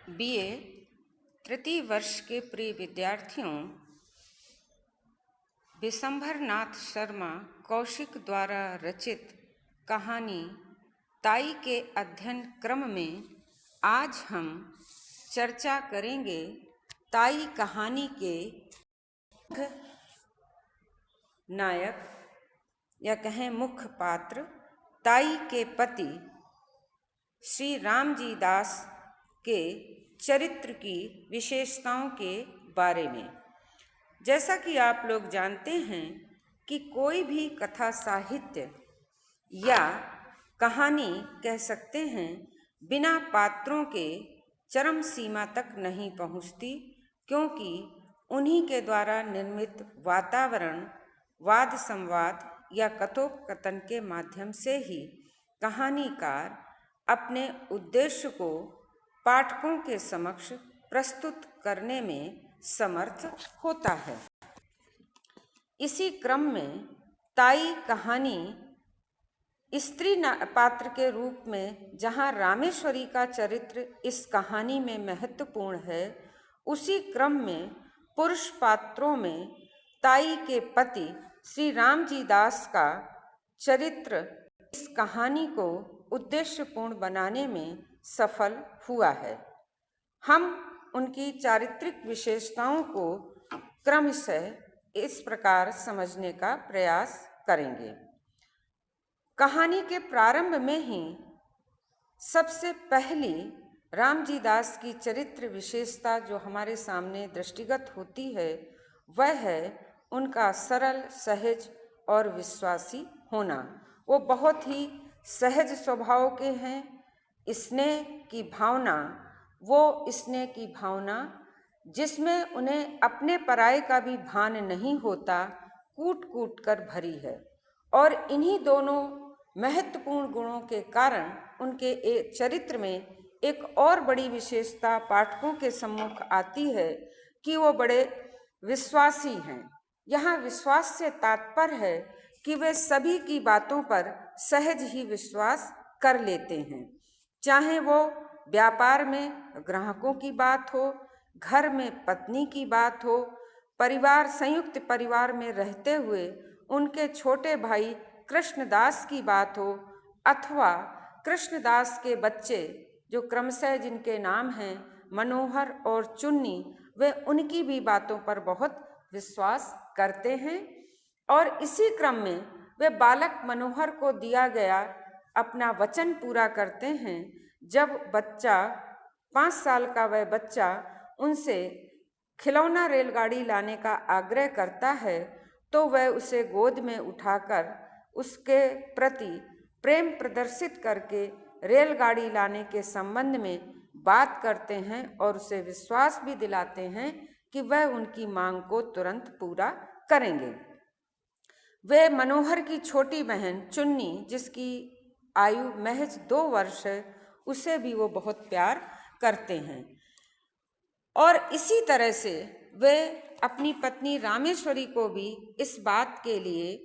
BA तृतीय वर्ष के प्रिय विद्यार्थियों, विशंभर नाथ शर्मा कौशिक द्वारा रचित कहानी ताई के अध्ययन क्रम में आज हम चर्चा करेंगे ताई कहानी के नायक या कहें मुख्य पात्र ताई के पति श्री रामजी दास के चरित्र की विशेषताओं के बारे में। जैसा कि आप लोग जानते हैं कि कोई भी कथा साहित्य या कहानी कह सकते हैं बिना पात्रों के चरम सीमा तक नहीं पहुंचती, क्योंकि उन्हीं के द्वारा निर्मित वातावरण, वाद संवाद या कथोपकथन के माध्यम से ही कहानीकार अपने उद्देश्य को पाठकों के समक्ष प्रस्तुत करने में समर्थ होता है। इसी क्रम में ताई कहानी स्त्री पात्र के रूप में जहाँ रामेश्वरी का चरित्र इस कहानी में महत्वपूर्ण है, उसी क्रम में पुरुष पात्रों में ताई के पति श्री रामजी दास का चरित्र इस कहानी को उद्देश्यपूर्ण बनाने में सफल हुआ है। हम उनकी चारित्रिक विशेषताओं को क्रमशः इस प्रकार समझने का प्रयास करेंगे। कहानी के प्रारंभ में ही सबसे पहली रामजी दास की चरित्र विशेषता जो हमारे सामने दृष्टिगत होती है, वह है उनका सरल, सहज और विश्वासी होना। वो बहुत ही सहज स्वभाव के हैं। स्नेह की भावना, वो स्नेह की भावना जिसमें उन्हें अपने पराये का भी भान नहीं होता, कूट कूट कर भरी है। और इन्हीं दोनों महत्वपूर्ण गुणों के कारण उनके चरित्र में एक और बड़ी विशेषता पाठकों के सम्मुख आती है कि वो बड़े विश्वासी हैं। यहाँ विश्वास से तात्पर्य है कि वे सभी की बातों पर सहज ही विश्वास कर लेते हैं, चाहे वो व्यापार में ग्राहकों की बात हो, घर में पत्नी की बात हो, परिवार संयुक्त परिवार में रहते हुए उनके छोटे भाई कृष्णदास की बात हो, अथवा कृष्णदास के बच्चे जो क्रमशः जिनके नाम हैं मनोहर और चुन्नी, वे उनकी भी बातों पर बहुत विश्वास करते हैं। और इसी क्रम में वे बालक मनोहर को दिया गया अपना वचन पूरा करते हैं। जब बच्चा 5 साल का वह बच्चा उनसे खिलौना रेलगाड़ी लाने का आग्रह करता है, तो वह उसे गोद में उठाकर उसके प्रति प्रेम प्रदर्शित करके रेलगाड़ी लाने के संबंध में बात करते हैं और उसे विश्वास भी दिलाते हैं कि वह उनकी मांग को तुरंत पूरा करेंगे। वे मनोहर की छोटी बहन चुन्नी, जिसकी आयु महज 2 वर्ष है, उसे भी वो बहुत प्यार करते हैं। और इसी तरह से वे अपनी पत्नी रामेश्वरी को भी इस बात के लिए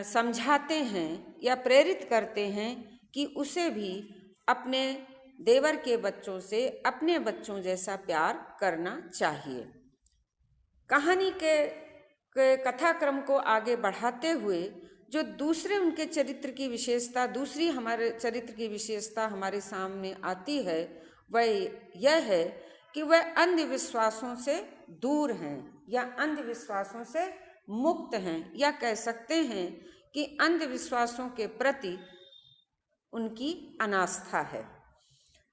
समझाते हैं या प्रेरित करते हैं कि उसे भी अपने देवर के बच्चों से अपने बच्चों जैसा प्यार करना चाहिए। कहानी के कथाक्रम को आगे बढ़ाते हुए जो दूसरे उनके चरित्र की विशेषता, दूसरी हमारे चरित्र की विशेषता हमारे सामने आती है, वह यह है कि वह अंधविश्वासों से दूर हैं या अंधविश्वासों से मुक्त हैं, या कह सकते हैं कि अंधविश्वासों के प्रति उनकी अनास्था है।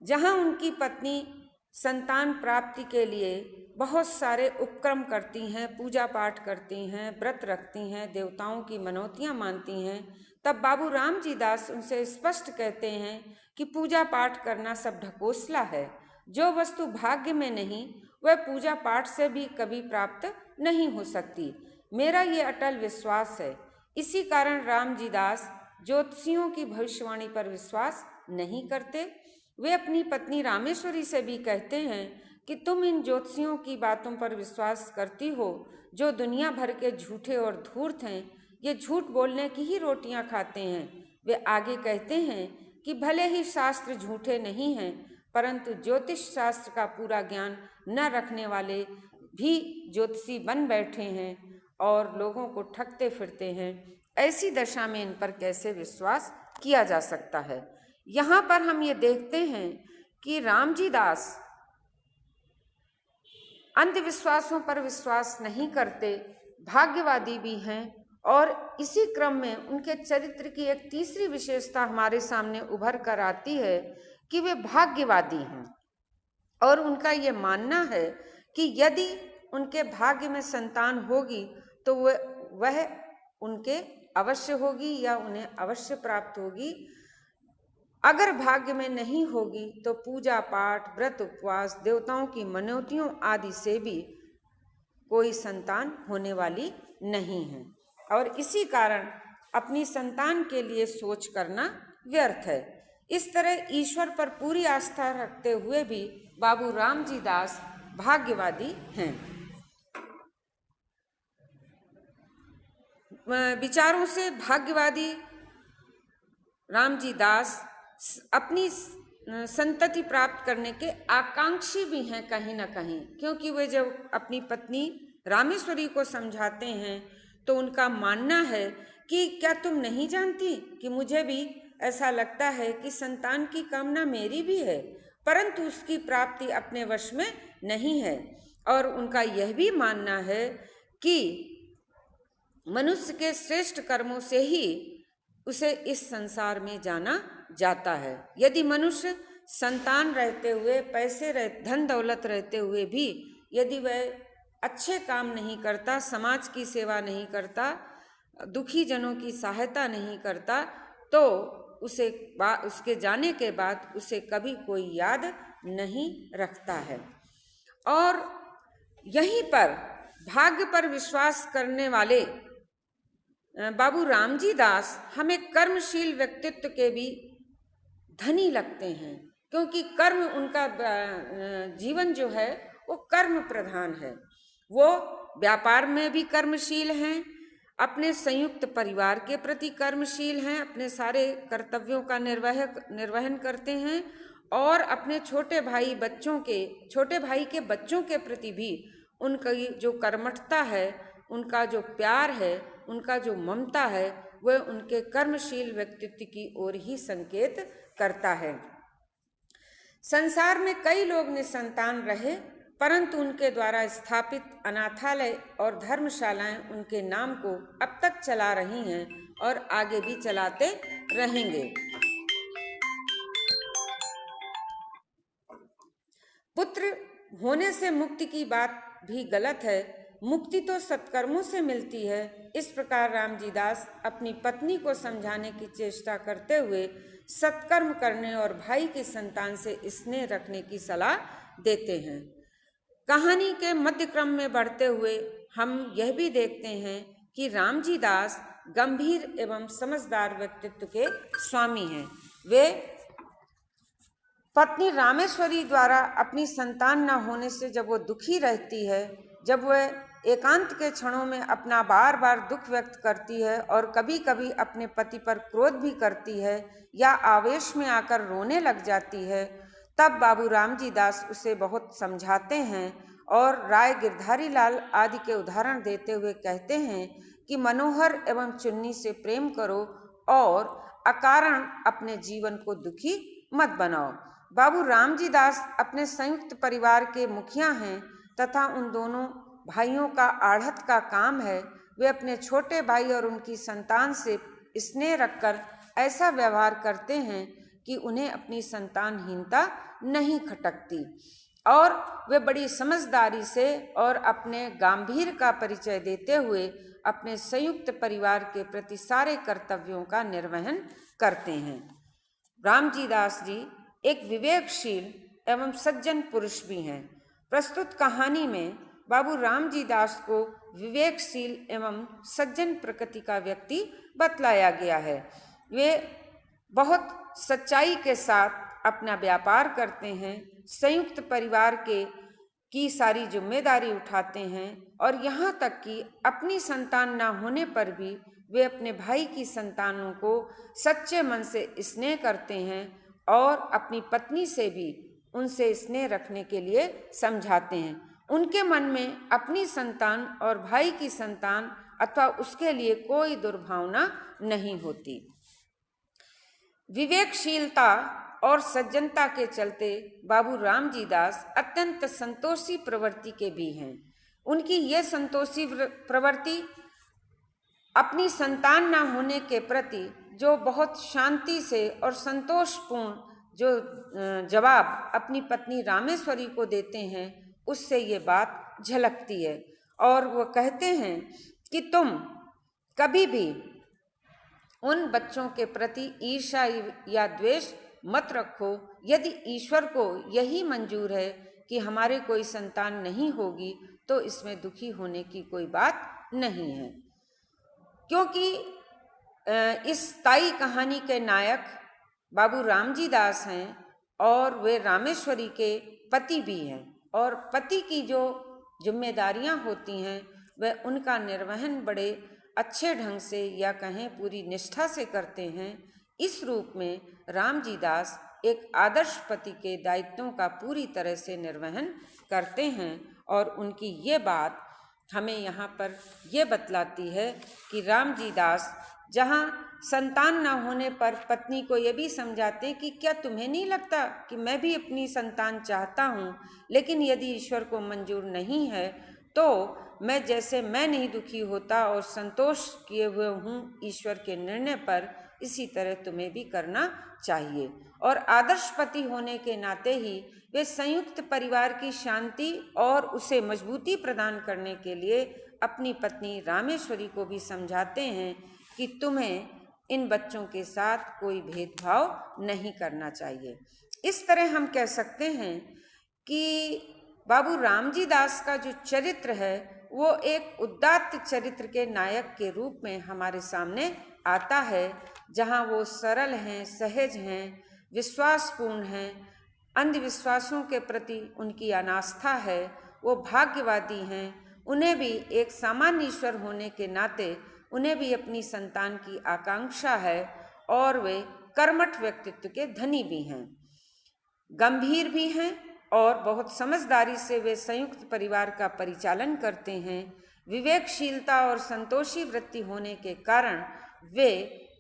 जहाँ उनकी पत्नी संतान प्राप्ति के लिए बहुत सारे उपक्रम करती हैं, पूजा पाठ करती हैं, व्रत रखती हैं, देवताओं की मनौतियाँ मानती हैं, तब बाबू रामजी दास उनसे स्पष्ट कहते हैं कि पूजा पाठ करना सब ढकोसला है। जो वस्तु भाग्य में नहीं, वह पूजा पाठ से भी कभी प्राप्त नहीं हो सकती। मेरा ये अटल विश्वास है। इसी कारण रामजी दास ज्योतिषियों की भविष्यवाणी पर विश्वास नहीं करते। वे अपनी पत्नी रामेश्वरी से भी कहते हैं कि तुम इन ज्योतिषियों की बातों पर विश्वास करती हो जो दुनिया भर के झूठे और धूर्त हैं, ये झूठ बोलने की ही रोटियां खाते हैं। वे आगे कहते हैं कि भले ही शास्त्र झूठे नहीं हैं, परंतु ज्योतिष शास्त्र का पूरा ज्ञान न रखने वाले भी ज्योतिषी बन बैठे हैं और लोगों को ठगते फिरते हैं। ऐसी दशा में इन पर कैसे विश्वास किया जा सकता है। यहाँ पर हम ये देखते हैं कि रामजी दास अंधविश्वासों पर विश्वास नहीं करते, भाग्यवादी भी हैं। और इसी क्रम में उनके चरित्र की एक तीसरी विशेषता हमारे सामने उभर कर आती है कि वे भाग्यवादी हैं और उनका ये मानना है कि यदि उनके भाग्य में संतान होगी तो वह उनके अवश्य होगी या उन्हें अवश्य प्राप्त होगी। अगर भाग्य में नहीं होगी तो पूजा पाठ, व्रत, उपवास, देवताओं की मनौतियों आदि से भी कोई संतान होने वाली नहीं है और इसी कारण अपनी संतान के लिए सोच करना व्यर्थ है। इस तरह ईश्वर पर पूरी आस्था रखते हुए भी बाबू रामजी दास भाग्यवादी हैं। विचारों से भाग्यवादी रामजी दास अपनी संतति प्राप्त करने के आकांक्षी भी हैं कहीं ना कहीं, क्योंकि वे जब अपनी पत्नी रामेश्वरी को समझाते हैं तो उनका मानना है कि क्या तुम नहीं जानती कि मुझे भी ऐसा लगता है कि संतान की कामना मेरी भी है, परंतु उसकी प्राप्ति अपने वश में नहीं है। और उनका यह भी मानना है कि मनुष्य के श्रेष्ठ कर्मों से ही उसे इस संसार में जाना जाता है। यदि मनुष्य संतान रहते हुए, धन दौलत रहते हुए भी यदि वह अच्छे काम नहीं करता, समाज की सेवा नहीं करता, दुखी जनों की सहायता नहीं करता, तो उसके जाने के बाद उसे कभी कोई याद नहीं रखता है। और यहीं पर भाग्य पर विश्वास करने वाले बाबू रामजी दास हमें कर्मशील व्यक्तित्व के भी धनी लगते हैं, क्योंकि कर्म उनका जीवन जो है वो कर्म प्रधान है। वो व्यापार में भी कर्मशील हैं, अपने संयुक्त परिवार के प्रति कर्मशील हैं, अपने सारे कर्तव्यों का निर्वहन करते हैं और अपने छोटे भाई के बच्चों के प्रति भी उनकी जो कर्मठता है, उनका जो प्यार है, उनका जो ममता है, वह उनके कर्मशील व्यक्तित्व की ओर ही संकेत करता है। संसार में कई लोग निसंतान रहे, परंतु उनके द्वारा स्थापित अनाथालय और धर्मशालाएं उनके नाम को अब तक चला रही हैं और आगे भी चलाते रहेंगे। पुत्र होने से मुक्ति की बात भी गलत है, मुक्ति तो सत्कर्मों से मिलती है। इस प्रकार रामजी दास अपनी पत्नी को समझाने की चेष्टा करते हुए सत्कर्म करने और भाई की संतान से स्नेह रखने की सलाह देते हैं। कहानी के मध्य क्रम में बढ़ते हुए हम यह भी देखते हैं कि रामजी दास गंभीर एवं समझदार व्यक्तित्व के स्वामी हैं। वे पत्नी रामेश्वरी द्वारा अपनी संतान न होने से जब वो दुखी रहती है, जब वह एकांत के क्षणों में अपना बार बार दुख व्यक्त करती है और कभी कभी अपने पति पर क्रोध भी करती है या आवेश में आकर रोने लग जाती है, तब बाबू रामजी दास उसे बहुत समझाते हैं और राय गिरधारी लाल आदि के उदाहरण देते हुए कहते हैं कि मनोहर एवं चुन्नी से प्रेम करो और अकारण अपने जीवन को दुखी मत बनाओ। बाबू रामजी दास अपने संयुक्त परिवार के मुखिया हैं तथा उन दोनों भाइयों का आढ़त का काम है। वे अपने छोटे भाई और उनकी संतान से स्नेह रखकर ऐसा व्यवहार करते हैं कि उन्हें अपनी संतानहीनता नहीं खटकती और वे बड़ी समझदारी से और अपने गंभीर का परिचय देते हुए अपने संयुक्त परिवार के प्रति सारे कर्तव्यों का निर्वहन करते हैं। रामजी दास जी एक विवेकशील एवं सज्जन पुरुष भी हैं। प्रस्तुत कहानी में बाबू रामजी दास को विवेकशील एवं सज्जन प्रकृति का व्यक्ति बतलाया गया है। वे बहुत सच्चाई के साथ अपना व्यापार करते हैं, संयुक्त परिवार की सारी जिम्मेदारी उठाते हैं और यहाँ तक कि अपनी संतान न होने पर भी वे अपने भाई की संतानों को सच्चे मन से स्नेह करते हैं और अपनी पत्नी से भी उनसे स्नेह रखने के लिए समझाते हैं। उनके मन में अपनी संतान और भाई की संतान अथवा उसके लिए कोई दुर्भावना नहीं होती। विवेकशीलता और सज्जनता के चलते बाबू रामजी दास अत्यंत संतोषी प्रवृत्ति के भी हैं। उनकी यह संतोषी प्रवृत्ति अपनी संतान न होने के प्रति जो बहुत शांति से और संतोषपूर्ण जो जवाब अपनी पत्नी रामेश्वरी को देते हैं, उससे ये बात झलकती है। और वो कहते हैं कि तुम कभी भी उन बच्चों के प्रति ईर्ष्या या द्वेष मत रखो। यदि ईश्वर को यही मंजूर है कि हमारे कोई संतान नहीं होगी तो इसमें दुखी होने की कोई बात नहीं है, क्योंकि इस ताई कहानी के नायक बाबू रामजी दास हैं और वे रामेश्वरी के पति भी हैं। और पति की जो जिम्मेदारियां होती हैं वह उनका निर्वहन बड़े अच्छे ढंग से या कहें पूरी निष्ठा से करते हैं। इस रूप में रामजी दास एक आदर्श पति के दायित्वों का पूरी तरह से निर्वहन करते हैं। और उनकी ये बात हमें यहाँ पर यह बतलाती है कि रामजी दास जहाँ संतान न होने पर पत्नी को ये भी समझाते कि क्या तुम्हें नहीं लगता कि मैं भी अपनी संतान चाहता हूँ, लेकिन यदि ईश्वर को मंजूर नहीं है तो मैं नहीं दुखी होता और संतोष किए हुए हूँ ईश्वर के निर्णय पर, इसी तरह तुम्हें भी करना चाहिए। और आदर्श पति होने के नाते ही वे संयुक्त परिवार की शांति और उसे मजबूती प्रदान करने के लिए अपनी पत्नी रामेश्वरी को भी समझाते हैं कि तुम्हें इन बच्चों के साथ कोई भेदभाव नहीं करना चाहिए। इस तरह हम कह सकते हैं कि बाबू रामजी दास का जो चरित्र है वो एक उदात्त चरित्र के नायक के रूप में हमारे सामने आता है, जहाँ वो सरल हैं, सहज हैं, विश्वासपूर्ण हैं, अंधविश्वासों के प्रति उनकी अनास्था है, वो भाग्यवादी हैं। उन्हें भी एक सामान्य ईश्वर होने के नाते उन्हें भी अपनी संतान की आकांक्षा है और वे कर्मठ व्यक्तित्व के धनी भी हैं, गंभीर भी हैं और बहुत समझदारी से वे संयुक्त परिवार का परिचालन करते हैं। विवेकशीलता और संतोषी वृत्ति होने के कारण वे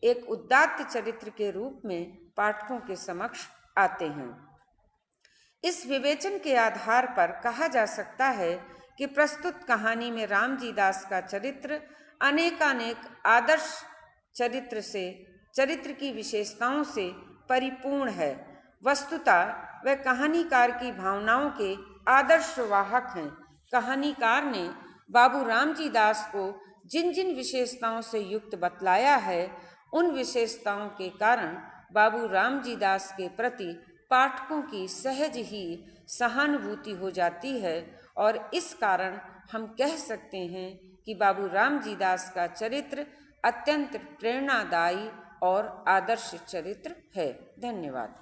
एक उदात्त चरित्र के रूप में पाठकों के समक्ष आते हैं। इस विवेचन के आधार पर कहा जा सकता है कि प्रस्तुत कहानी में रामजी दास का चरित्र अनेकानेक आदर्श चरित्र की विशेषताओं से परिपूर्ण है। वस्तुतः वह कहानीकार की भावनाओं के आदर्श वाहक हैं। कहानीकार ने बाबू रामजी दास को जिन जिन विशेषताओं से युक्त बतलाया है, उन विशेषताओं के कारण बाबू रामजी दास के प्रति पाठकों की सहज ही सहानुभूति हो जाती है और इस कारण हम कह सकते हैं कि बाबू रामजी दास का चरित्र अत्यंत प्रेरणादायी और आदर्श चरित्र है। धन्यवाद।